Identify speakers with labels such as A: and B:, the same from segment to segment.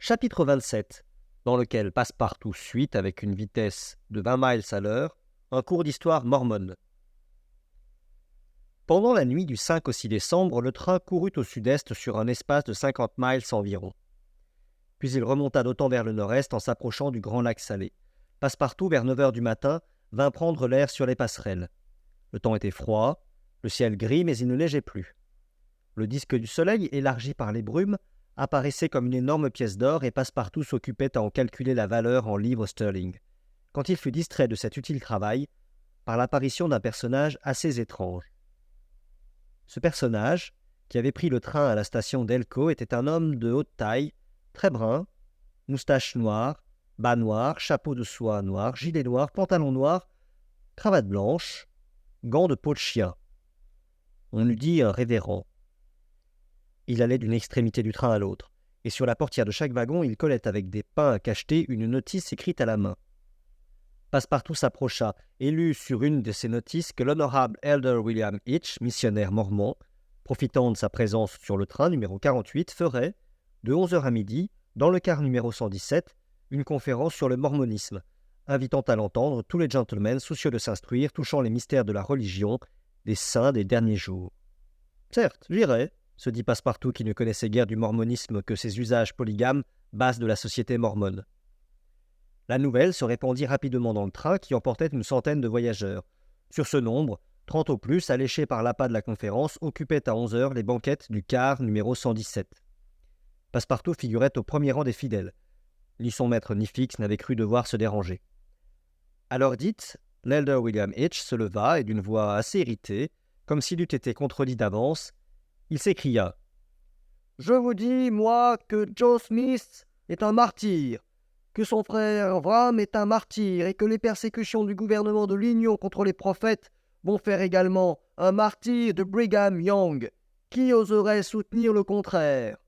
A: Chapitre 27, dans lequel Passepartout suit avec une vitesse de 20 miles à l'heure un cours d'histoire mormone. Pendant la nuit du 5 au 6 décembre, le train courut au sud-est sur un espace de 50 miles environ. Puis il remonta d'autant vers le nord-est en s'approchant du grand lac Salé. Passepartout, vers 9 heures du matin, vint prendre l'air sur les passerelles. Le temps était froid, le ciel gris, mais il ne neigeait plus. Le disque du soleil, élargi par les brumes, apparaissait comme une énorme pièce d'or et Passepartout s'occupait à en calculer la valeur en livres sterling, quand il fut distrait de cet utile travail par l'apparition d'un personnage assez étrange. Ce personnage, qui avait pris le train à la station d'Elko, était un homme de haute taille, très brun, moustache noire, bas noirs, chapeau de soie noir, gilet noir, pantalon noir, cravate blanche, gants de peau de chien. On eût dit un révérend. Il allait d'une extrémité du train à l'autre, et sur la portière de chaque wagon, il collait avec des pains à cacheter une notice écrite à la main. Passepartout s'approcha et lut sur une de ces notices que l'honorable Elder William Hitch, missionnaire mormon, profitant de sa présence sur le train numéro 48, ferait, de 11h à midi, dans le car numéro 117, une conférence sur le mormonisme, invitant à l'entendre tous les gentlemen soucieux de s'instruire touchant les mystères de la religion, des saints des derniers jours. « Certes, j'irai, » se dit Passepartout qui ne connaissait guère du mormonisme que ses usages polygames, base de la société mormone. La nouvelle se répandit rapidement dans le train qui emportait une centaine de voyageurs. Sur ce nombre, 30 au plus, alléchés par l'appât de la conférence, occupaient à 11h les banquettes du car numéro 117. Passepartout figurait au premier rang des fidèles. Ni son maître ni Fix n'avaient cru devoir se déranger. À l'heure dite, l'elder William Hitch se leva et d'une voix assez irritée, comme s'il eût été contredit d'avance, il s'écria « Je vous dis, moi, que Joe Smith est un martyr, que son frère Bram est un martyr et que les persécutions du gouvernement de l'Union contre les prophètes vont faire également un martyr de Brigham Young. Qui oserait soutenir le contraire ?»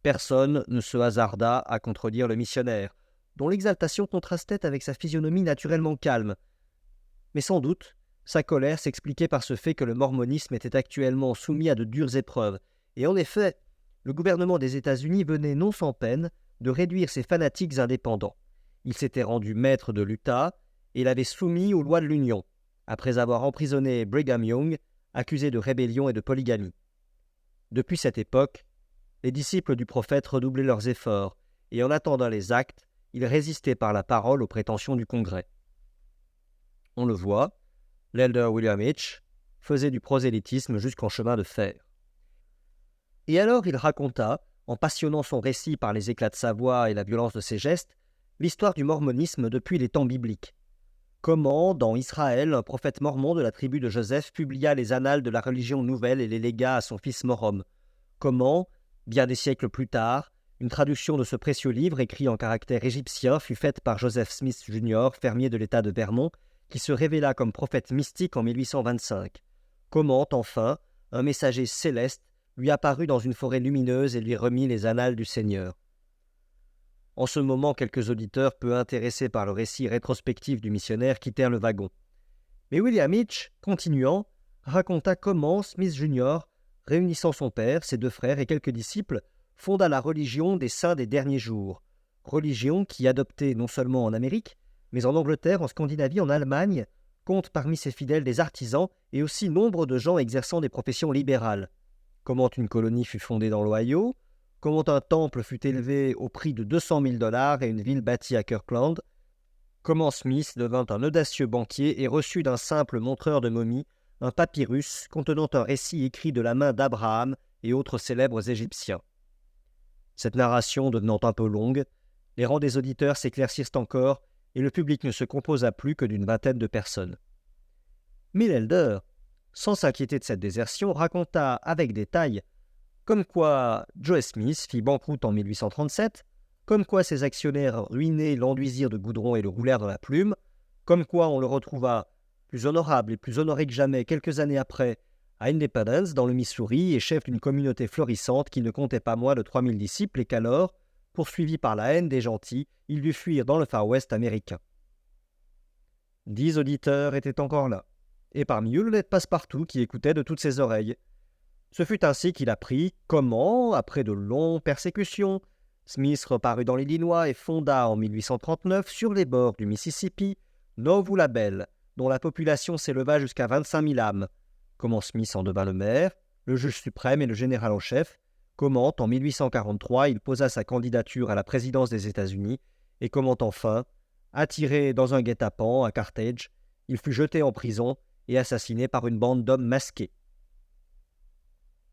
A: Personne ne se hasarda à contredire le missionnaire, dont l'exaltation contrastait avec sa physionomie naturellement calme. Mais sans doute, sa colère s'expliquait par ce fait que le mormonisme était actuellement soumis à de dures épreuves, et en effet, le gouvernement des États-Unis venait non sans peine de réduire ses fanatiques indépendants. Il s'était rendu maître de l'Utah et l'avait soumis aux lois de l'Union, après avoir emprisonné Brigham Young, accusé de rébellion et de polygamie. Depuis cette époque, les disciples du prophète redoublaient leurs efforts, et en attendant les actes, ils résistaient par la parole aux prétentions du Congrès. On le voit, l'elder William Hitch faisait du prosélytisme jusqu'en chemin de fer. Et alors il raconta, en passionnant son récit par les éclats de sa voix et la violence de ses gestes, l'histoire du mormonisme depuis les temps bibliques. Comment, dans Israël, un prophète mormon de la tribu de Joseph publia les annales de la religion nouvelle et les légua à son fils Morom. Comment, bien des siècles plus tard, une traduction de ce précieux livre écrit en caractère égyptien fut faite par Joseph Smith Jr., fermier de l'État de Vermont, qui se révéla comme prophète mystique en 1825. Comment, enfin, un messager céleste lui apparut dans une forêt lumineuse et lui remit les annales du Seigneur. En ce moment, quelques auditeurs peu intéressés par le récit rétrospectif du missionnaire quittèrent le wagon. Mais William Hitch, continuant, raconta comment Smith Jr., réunissant son père, ses deux frères et quelques disciples, fonda la religion des saints des derniers jours, religion qui, adoptée non seulement en Amérique, mais en Angleterre, en Scandinavie, en Allemagne, compte parmi ses fidèles des artisans et aussi nombre de gens exerçant des professions libérales. Comment une colonie fut fondée dans l'Ohio, comment un temple fut élevé au prix de 200 000 $ et une ville bâtie à Kirkland, comment Smith devint un audacieux banquier et reçut d'un simple montreur de momies un papyrus contenant un récit écrit de la main d'Abraham et autres célèbres Égyptiens. Cette narration devenant un peu longue, les rangs des auditeurs s'éclaircissent encore et le public ne se composa plus que d'une vingtaine de personnes. Mais l'elder, sans s'inquiéter de cette désertion, raconta avec détail comme quoi Joe Smith fit banqueroute en 1837, comme quoi ses actionnaires ruinés l'enduisirent de goudron et le roulèrent dans la plume, comme quoi on le retrouva plus honorable et plus honoré que jamais quelques années après à Independence dans le Missouri et chef d'une communauté florissante qui ne comptait pas moins de 3000 disciples et qu'alors, poursuivi par la haine des gentils, il dut fuir dans le Far West américain. 10 auditeurs étaient encore là, et parmi eux le net Passepartout qui écoutait de toutes ses oreilles. Ce fut ainsi qu'il apprit comment, après de longues persécutions, Smith reparut dans l'Illinois et fonda en 1839, sur les bords du Mississippi, Nauvoo la Belle, dont la population s'éleva jusqu'à 25 000 âmes. Comment Smith en devint le maire, le juge suprême et le général en chef, comment en 1843 il posa sa candidature à la présidence des États-Unis, et comment enfin, attiré dans un guet-apens à Carthage, il fut jeté en prison et assassiné par une bande d'hommes masqués.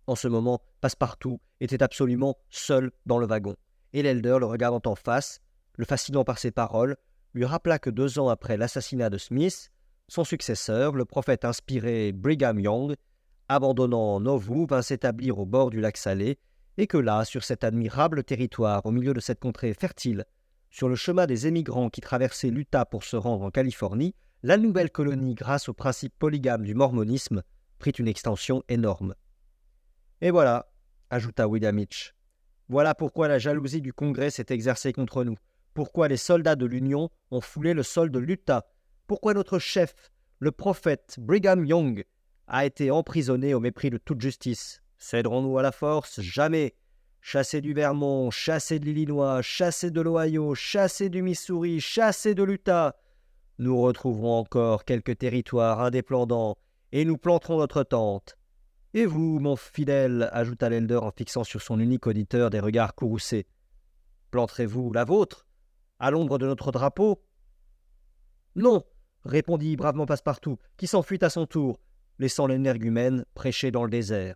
A: En ce moment, Passepartout était absolument seul dans le wagon, et l'Elder, le regardant en face, le fascinant par ses paroles, lui rappela que 2 ans après l'assassinat de Smith, son successeur, le prophète inspiré Brigham Young, abandonnant Nauvoo, vint s'établir au bord du lac Salé, et que là, sur cet admirable territoire, au milieu de cette contrée fertile, sur le chemin des émigrants qui traversaient l'Utah pour se rendre en Californie, la nouvelle colonie, grâce au principe polygame du mormonisme, prit une extension énorme. Et voilà, ajouta William Hitch, voilà pourquoi la jalousie du Congrès s'est exercée contre nous, pourquoi les soldats de l'Union ont foulé le sol de l'Utah, pourquoi notre chef, le prophète Brigham Young, a été emprisonné au mépris de toute justice. Céderons-nous à la force? Jamais. Chassés du Vermont, chassés de l'Illinois, chassés de l'Ohio, chassés du Missouri, chassés de l'Utah, nous retrouverons encore quelques territoires indépendants et nous planterons notre tente. Et vous, mon fidèle, ajouta l'Elder en fixant sur son unique auditeur des regards courroucés, planterez-vous la vôtre, à l'ombre de notre drapeau? Non, répondit bravement Passepartout, qui s'enfuit à son tour, laissant l'énergumène prêcher dans le désert.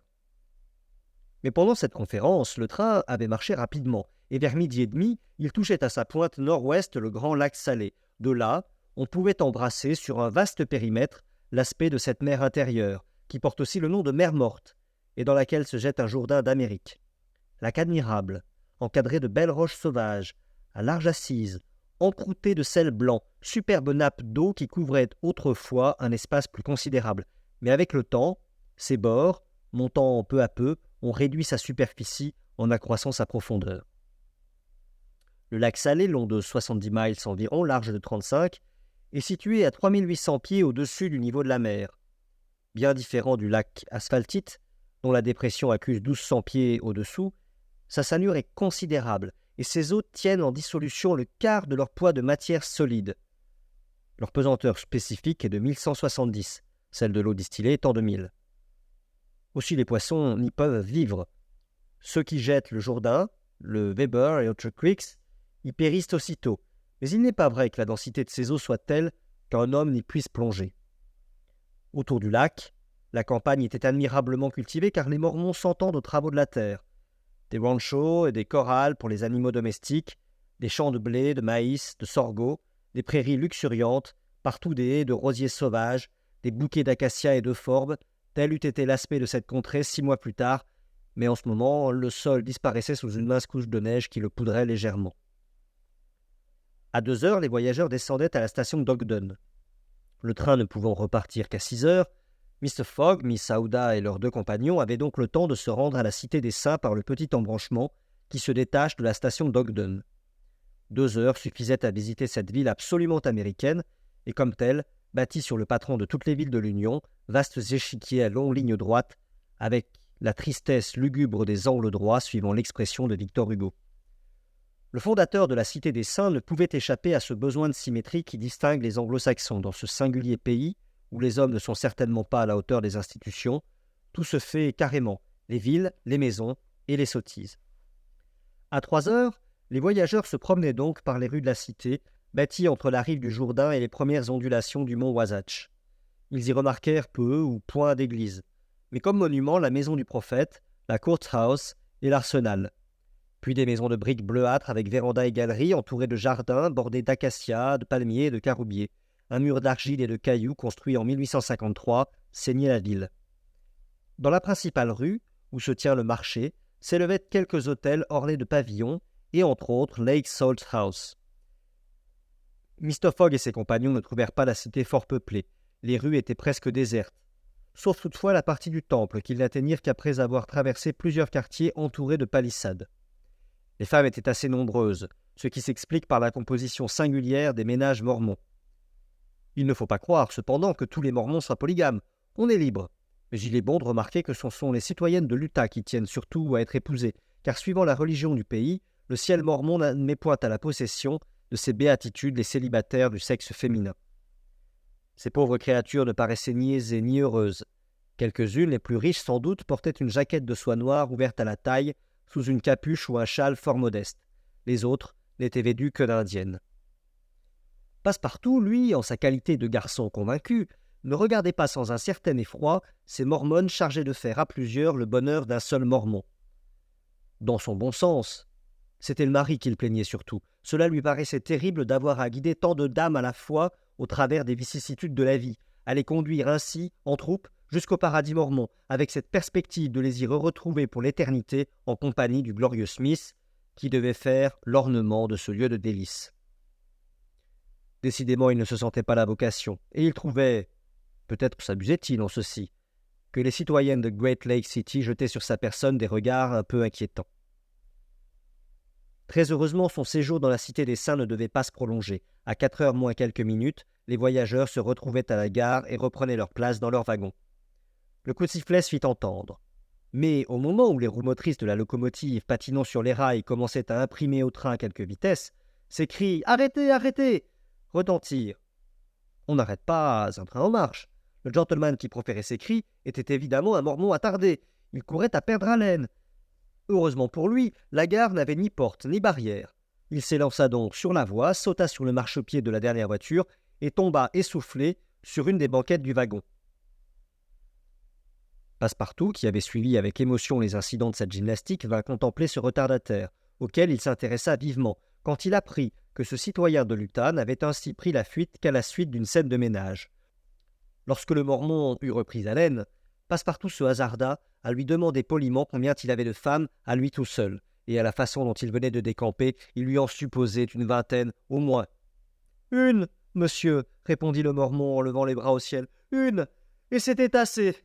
A: Mais pendant cette conférence, le train avait marché rapidement, et vers 12h30, il touchait à sa pointe nord-ouest le grand lac Salé. De là, on pouvait embrasser sur un vaste périmètre l'aspect de cette mer intérieure, qui porte aussi le nom de mer morte, et dans laquelle se jette un Jourdain d'Amérique. Lac admirable, encadré de belles roches sauvages, à large assise, encroûté de sel blanc, superbe nappe d'eau qui couvrait autrefois un espace plus considérable. Mais avec le temps, ses bords, montant peu à peu, ont réduit sa superficie en accroissant sa profondeur. Le lac Salé, long de 70 miles environ, large de 35, est situé à 3800 pieds au-dessus du niveau de la mer. Bien différent du lac Asphaltite, dont la dépression accuse 1200 pieds au-dessous, sa sanure est considérable et ses eaux tiennent en dissolution le quart de leur poids de matière solide. Leur pesanteur spécifique est de 1170, celle de l'eau distillée étant de 1000. Aussi les poissons n'y peuvent vivre. Ceux qui jettent le Jourdain, le Weber et autres creeks, y périssent aussitôt, mais il n'est pas vrai que la densité de ces eaux soit telle qu'un homme n'y puisse plonger. Autour du lac, la campagne était admirablement cultivée car les Mormons s'entendent aux travaux de la terre. Des ranchos et des corrals pour les animaux domestiques, des champs de blé, de maïs, de sorgho, des prairies luxuriantes, partout des haies de rosiers sauvages, des bouquets d'acacias et de forbes, tel eût été l'aspect de cette contrée 6 mois plus tard, mais en ce moment, le sol disparaissait sous une mince couche de neige qui le poudrait légèrement. À 2 heures, les voyageurs descendaient à la station d'Ogden. Le train ne pouvant repartir qu'à 6 heures, Mr. Fogg, Miss Aouda et leurs 2 compagnons avaient donc le temps de se rendre à la Cité des Saints par le petit embranchement qui se détache de la station d'Ogden. 2 heures suffisaient à visiter cette ville absolument américaine et comme telle, bâtie sur le patron de toutes les villes de l'Union, vastes échiquiers à longues lignes droites, avec la tristesse lugubre des angles droits suivant l'expression de Victor Hugo. Le fondateur de la Cité des Saints ne pouvait échapper à ce besoin de symétrie qui distingue les anglo-saxons dans ce singulier pays où les hommes ne sont certainement pas à la hauteur des institutions. Tout se fait carrément, les villes, les maisons et les sottises. À 3 heures, les voyageurs se promenaient donc par les rues de la cité, bâties entre la rive du Jourdain et les premières ondulations du mont Wasatch. Ils y remarquèrent peu ou point d'église, mais comme monument la maison du prophète, la courthouse et l'arsenal. Puis des maisons de briques bleuâtres avec véranda et galeries entourées de jardins bordés d'acacias, de palmiers et de caroubiers. Un mur d'argile et de cailloux construit en 1853 ceignait la ville. Dans la principale rue, où se tient le marché, s'élevaient quelques hôtels ornés de pavillons et entre autres Lake Salt House. Mr. Fogg et ses compagnons ne trouvèrent pas la cité fort peuplée. Les rues étaient presque désertes, sauf toutefois la partie du temple qu'ils n'atteignirent qu'après avoir traversé plusieurs quartiers entourés de palissades. Les femmes étaient assez nombreuses, ce qui s'explique par la composition singulière des ménages mormons. Il ne faut pas croire, cependant, que tous les mormons soient polygames. On est libre. Mais il est bon de remarquer que ce sont les citoyennes de l'Utah qui tiennent surtout à être épousées, car suivant la religion du pays, le ciel mormon n'admet point à la possession de ces béatitudes les célibataires du sexe féminin. Ces pauvres créatures ne paraissaient ni aisées ni heureuses. Quelques-unes, les plus riches sans doute, portaient une jaquette de soie noire ouverte à la taille, sous une capuche ou un châle fort modeste. Les autres n'étaient vêtues que d'indiennes. Passepartout, lui, en sa qualité de garçon convaincu, ne regardait pas sans un certain effroi ces mormones chargées de faire à plusieurs le bonheur d'un seul mormon. Dans son bon sens, c'était le mari qu'il plaignait surtout. Cela lui paraissait terrible d'avoir à guider tant de dames à la fois au travers des vicissitudes de la vie, à les conduire ainsi, en troupe, jusqu'au paradis mormon, avec cette perspective de les y retrouver pour l'éternité en compagnie du glorieux Smith, qui devait faire l'ornement de ce lieu de délices. Décidément, il ne se sentait pas la vocation, et il trouvait, peut-être s'abusait-il en ceci, que les citoyennes de Great Lake City jetaient sur sa personne des regards un peu inquiétants. Très heureusement, son séjour dans la Cité des Saints ne devait pas se prolonger. À 4 heures moins quelques minutes, les voyageurs se retrouvaient à la gare et reprenaient leur place dans leur wagon. Le coup de sifflet se fit entendre. Mais au moment où les roues motrices de la locomotive patinant sur les rails commençaient à imprimer au train quelques vitesses, ces cris « Arrêtez, arrêtez !» retentirent. On n'arrête pas un train en marche. Le gentleman qui proférait ces cris était évidemment un mormon attardé. Il courait à perdre haleine. Heureusement pour lui, la gare n'avait ni porte ni barrière. Il s'élança donc sur la voie, sauta sur le marchepied de la dernière voiture et tomba essoufflé sur une des banquettes du wagon. Passepartout, qui avait suivi avec émotion les incidents de cette gymnastique, vint contempler ce retardataire, auquel il s'intéressa vivement, quand il apprit que ce citoyen de l'Utah n'avait ainsi pris la fuite qu'à la suite d'une scène de ménage. Lorsque le mormon eut repris haleine, Passepartout se hasarda à lui demander poliment combien il avait de femmes à lui tout seul, et à la façon dont il venait de décamper, il lui en supposait une vingtaine au moins. « Une, monsieur, répondit le mormon en levant les bras au ciel. « Une, et c'était assez. »